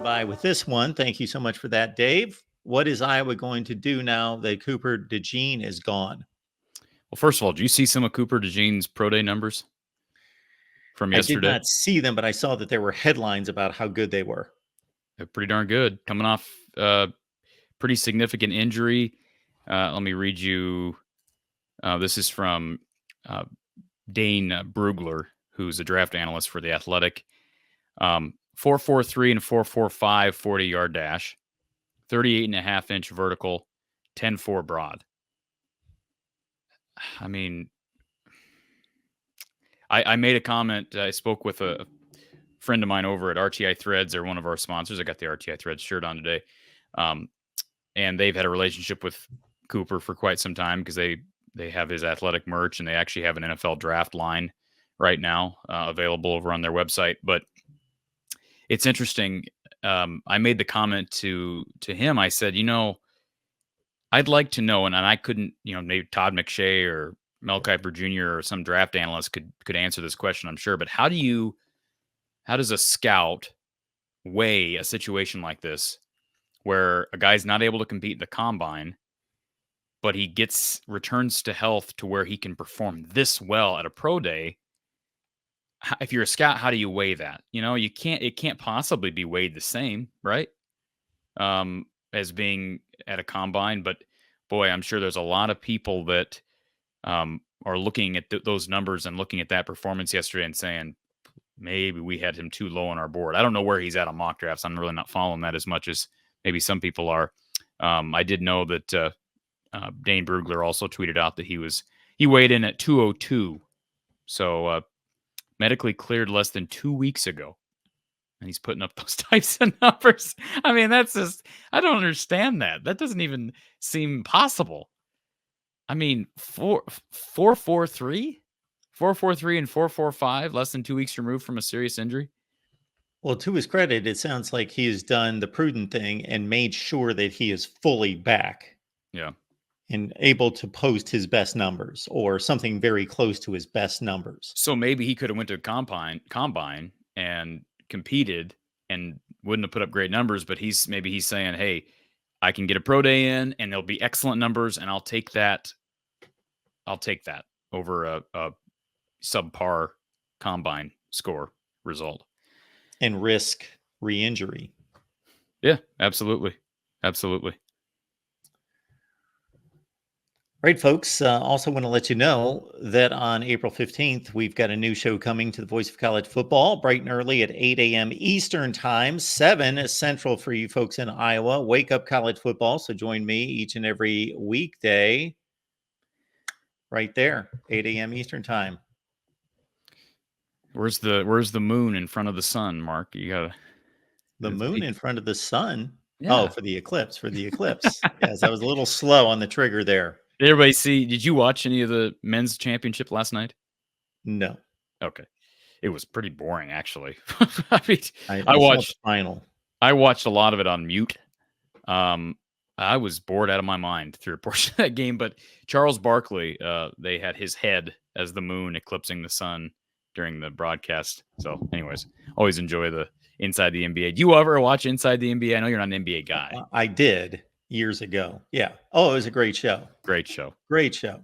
by with this one. Thank you so much for that, Dave. What is Iowa going to do now that Cooper DeJean is gone? Well, first of all, do you see some of Cooper DeJean's pro day numbers from yesterday? I did not see them, but I saw that there were headlines about how good they were. They're pretty darn good. Coming off pretty significant injury. Let me read you. This is from Dane Brugler, who's a draft analyst for The Athletic. 4.43 and 4.45 40-yard dash, 38.5-inch vertical, 10.4 broad. I mean, I made a comment. I spoke with a friend of mine over at RTI Threads. They're one of our sponsors. I got the RTI Threads shirt on today. And they've had a relationship with Cooper for quite some time because they have his athletic merch, and they actually have an NFL draft line right now available over on their website. But it's interesting. I made the comment to him. I said, I'd like to know, and I couldn't, maybe Todd McShay or Mel Kiper Jr. or some draft analyst could answer this question, I'm sure. But how does a scout weigh a situation like this where a guy's not able to compete in the combine, but he returns to health to where he can perform this well at a pro day? If you're a scout, how do you weigh that? It can't possibly be weighed the same, right? As being at a combine. But boy, I'm sure there's a lot of people that are looking at those numbers and looking at that performance yesterday and saying, maybe we had him too low on our board. I don't know where he's at on mock drafts. I'm really not following that as much as maybe some people are. I did know that Dane Brugler also tweeted out that he weighed in at 202. So medically cleared less than 2 weeks ago. And he's putting up those types of numbers. I mean, that's just, I don't understand that. That doesn't even seem possible. I mean, 4.43 and 4.45, less than 2 weeks removed from a serious injury. Well, to his credit, it sounds like he has done the prudent thing and made sure that he is fully back. Yeah. And able to post his best numbers or something very close to his best numbers. So maybe he could have went to a combine and competed and wouldn't have put up great numbers, but he's saying, hey, I can get a pro day in and there'll be excellent numbers, and I'll take that over a subpar combine score result. And risk re-injury. Yeah, absolutely. Absolutely. Right, folks. Also want to let you know that on April 15th, we've got a new show coming to the Voice of College Football, bright and early at 8 a.m. Eastern Time, 7 Central for you folks in Iowa. Wake up college football. So join me each and every weekday right there, 8 a.m. Eastern Time. Where's the moon in front of the sun, Mark? You got the moon in front of the sun? Yeah. Oh, for the eclipse. Yes, I was a little slow on the trigger there. Did everybody see? Did you watch any of the men's championship last night? No. Okay, it was pretty boring, actually. I watched the final. I watched a lot of it on mute. I was bored out of my mind through a portion of that game. But Charles Barkley, they had his head as the moon eclipsing the sun during the broadcast. So, anyways, always enjoy the Inside the NBA. Do you ever watch Inside the NBA? I know you're not an NBA guy. I did years ago. Yeah. Oh, it was a great show. Great show. Great show.